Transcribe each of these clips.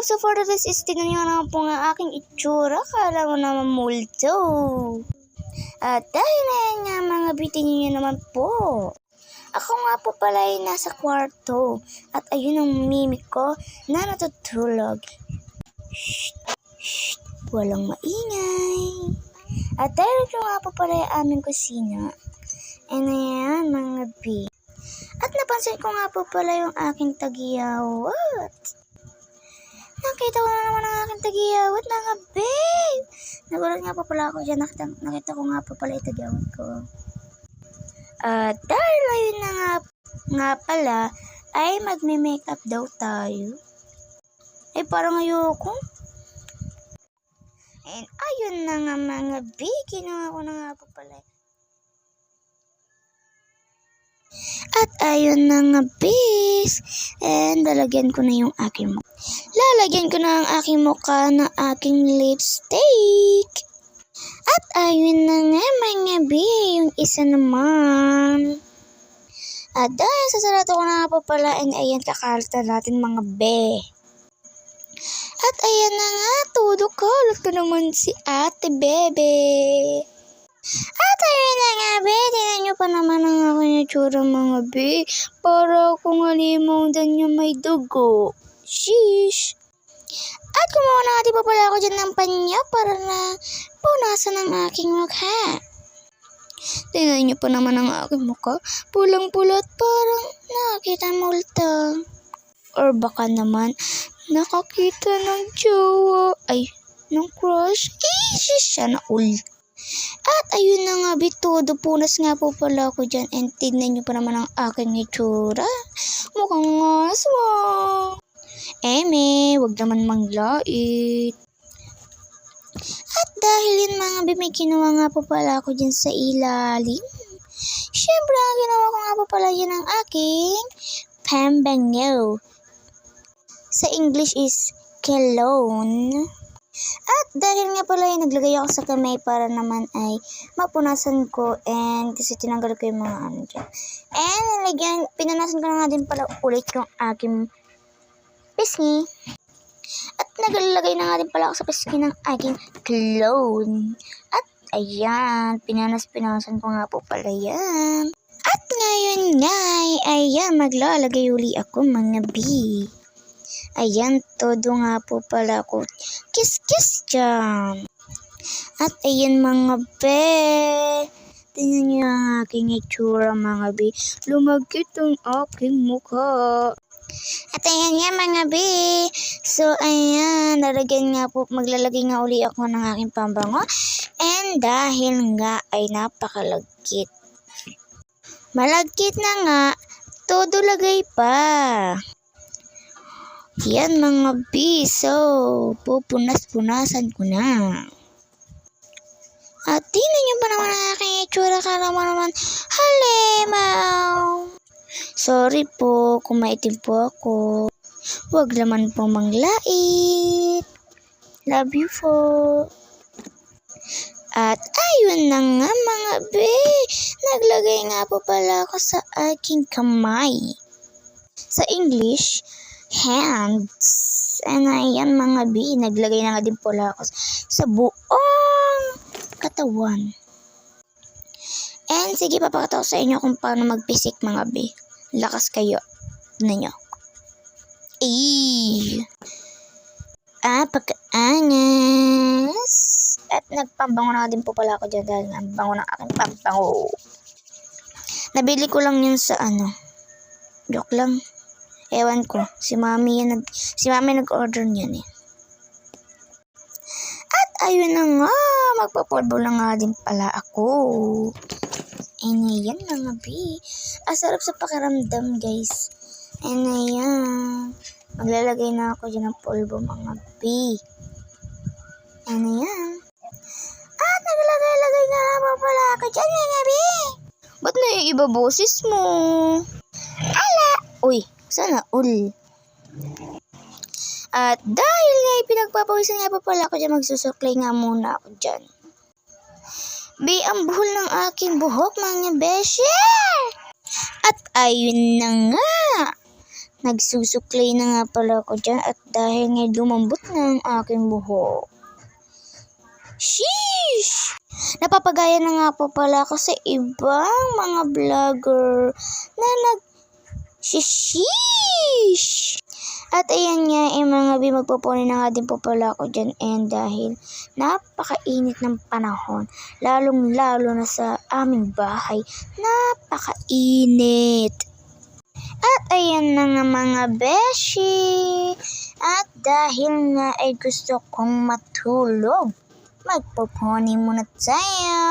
So for this is tingnan nyo naman po ang aking itsura. Kala mo naman multo. At dahil na yan nga mga bitin nyo naman po. Ako nga po pala ay nasa kwarto. At ayun ang mimik ko na natutulog. Shh, shh, walang maingay. At dahil ko nga po pala ay aming kusina. And ayan mga bi. At napansin ko nga po pala yung aking tagiyawat. Nakita ko na naman ang aking tagiyawat mga babe. Nagulat nga po pala ako dyan. Nakita ko nga po pala yung tagiyawat ko. At dahil ayun na nga pala ay magme-makeup daw tayo. Ay parang ayoko. And ayun na nga mga babe. Ginawa ko na nga po pala. At ayun na nga bis. And lalagyan ko na yung aking mukha. Lalagyan ko na ang aking mukha ng aking lipstick. At ayun na nga mga bi. Yung isa naman. At dahil sasarado ko na nga po pala. And ayan kakalta natin mga be. At ayan na nga. Todo kalat ko naman si ate bebe. At ayun na nga be, tingnan nyo pa naman ang aking itsura mga be. Para akong halimong dan yung may dugo. Sheesh. At kumuha na nga pa pala ako dyan ng panya para na punasan ang aking mukha. Tingnan nyo pa naman ang aking mukha. Pulang-pula at parang nakakita multo. Or baka naman nakakita ng jowa. Ay, ng crush. Sheesh, sana all. At ayun na nga bitodo, punas nga po pala ako dyan. And tignan nyo pa naman ang aking itsura. Mukhang aswang. Wag naman manglait. At dahil yun mga babe, may kinuha nga po pala ako dyan sa ilalim. Siyempre, ang ginawa ko nga po pala yan ang aking pambango. Sa English is cologne. At dahil nga pala ay naglagay ako sa kamay para naman ay mapunasan ko and kasi tinanggal ko yung mga ano dyan. And pinanasan ko na nga din pala ulit yung aking pisngi. At naglalagay na nga din pala ako sa pisngi ng aking cologne. At ayan, pinanasan ko nga po pala yan. At ngayon nga ayan, maglalagay uli ako mga bi. Ayan, todo nga po pala ako. Kiss dyan. At ayan mga be. Tingnan nyo ang aking itsura mga be. Lumagkit ang aking mukha. At ayan nga mga be. So ayan, maglalagay nga uli ako ng aking pambango. And dahil nga ay napakalagkit. Malagkit na nga, todo lagay pa. Yan mga bi, so pupunas-punasan ko na. At tingnan nyo pa naman ang aking itsura, kala mo naman halimaw. Sorry po kung maitim po ako. Huwag naman po manglait. Love you po. At ayun na nga mga bi, naglagay nga po pala ako sa aking kamay. Sa English, hands. And ayan mga bi, naglagay na nga din pala ako sa buong katawan. And sige, papakita ko sa inyo kung paano magpisik mga bi. Lakas kayo. Tignan nyo. Pagkaangas. At nagpambango na nga din po pala ako dyan dahil ang bango ng aking pambango. Nabili ko lang yun sa joke lang. Ewan ko, si mami nag-order niyan eh. At ayun na nga, magpapolvo na nga din pala ako. Ayan mga bi. Sarap sa pakiramdam guys. Ayan. Maglalagay na ako dyan ng polvo mga bi. Ayan. At naglalagay na lang pala ako dyan mga bi. Ba't naiiba boses mo? Ala! Uy! Sana all. At dahil nga pinagpapawisan nga pa pala ako dyan, magsusuklay nga muna ako dyan. Bi, ang buhol ng aking buhok mga beshi. At ayun na nga. Nagsusuklay na nga pala ako dyan at dahil nga lumambot na ang aking buhok. Sheesh! Napapagaya na nga po pala ako sa ibang mga vlogger na Sheesh! At ayan nga, mga magpupuni na nga din po pala ako dyan and dahil napakainit ng panahon, lalong-lalo na sa aming bahay, napakainit. At ayan na nga mga beshi, at dahil nga ay gusto kong matulog, magpupuni muna tayo.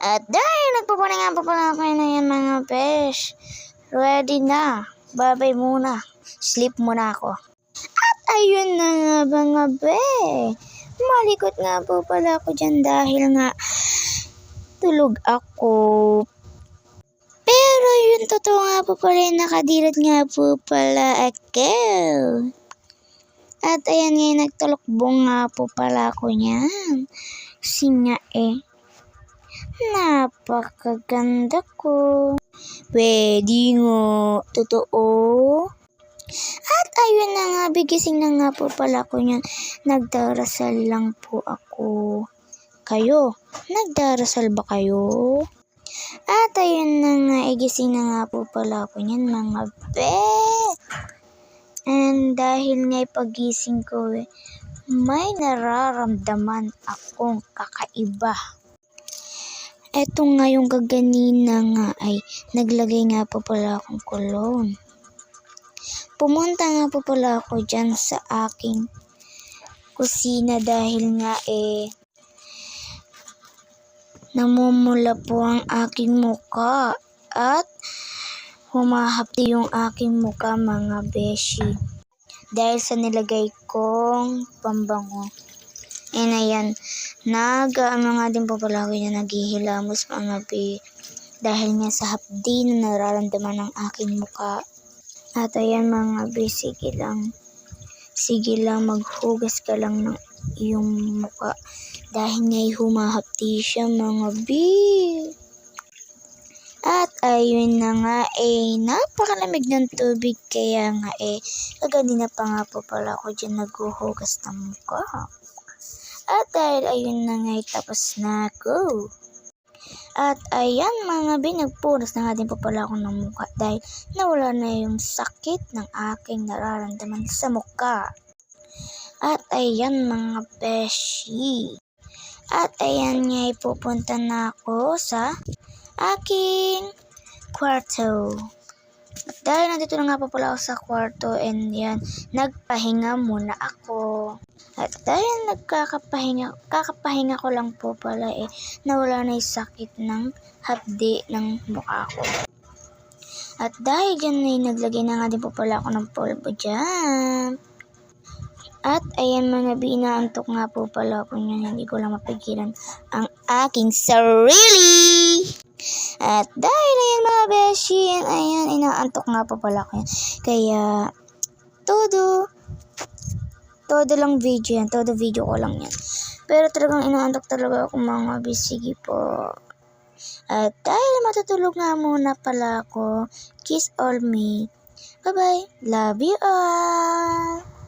At dahil nagpupuni nga po pala ako na yan mga besh, ready na, bye-bye muna, sleep muna ako. At ayun na nga mga be, malikot nga po pala ako dyan dahil nga tulog ako. Pero yun, totoo nga po pala, nakadilot nga po pala ako. At ayan nga, nagtalokbong nga po pala ako niyan. Kasi nga napakaganda ko. Pwede nga, totoo. At ayun na nga, bigising na nga po pala ako niyan. Nagdarasal lang po ako. Kayo, nagdarasal ba kayo? At ayun na nga, igising na nga po pala ako niyan mga be. And dahil nga pagising ko may nararamdaman akong kakaiba. Eto nga yung kaganina nga ay naglagay nga po pala akong cologne. Pumunta nga po pala ako dyan sa aking kusina dahil nga namumula po ang aking muka at humahapdi yung aking muka mga beshi dahil sa nilagay kong pambango. And ayan, nga din po pala ako yung naghihilamos mga be dahil nga sa hapdi na nararamdaman ng aking muka. At ayan mga be, sige lang maghugas ka lang ng iyong muka dahil nga humahapdi siya mga be. At ayun na nga napakalamig ng tubig kaya nga kaganina pa nga po pala ako dyan naghuhugas ng mukha. At dahil ayun na nga tapos na ako. At ayan mga be, nagpunas na nga din po pala ako ng mukha dahil nawala na yung sakit ng aking nararamdaman sa mukha. At ayan mga beshi. At ayan nga pupunta na ako sa aking kwarto. At dahil nandito na nga po pala ako sa kwarto and yan, nagpahinga muna ako. At dahil kakapahinga ko lang po pala nawala na yung sakit ng hapdi ng mukha ko. At dahil dyan naglagay na nga din po pala ako ng polvo dyan. At ayan mga binaantok nga po pala ako niyan, hindi ko lang mapigilan ang aking sarili. At dahil ayan mga beshi, ayan inaantok nga po pala ako yan. Kaya todo lang video yan, todo video ko lang yan. Pero talagang inaantok talaga ako mga beshi, sige po. At dahil matutulog nga muna pala ako, kiss all me. Bye bye, love you all.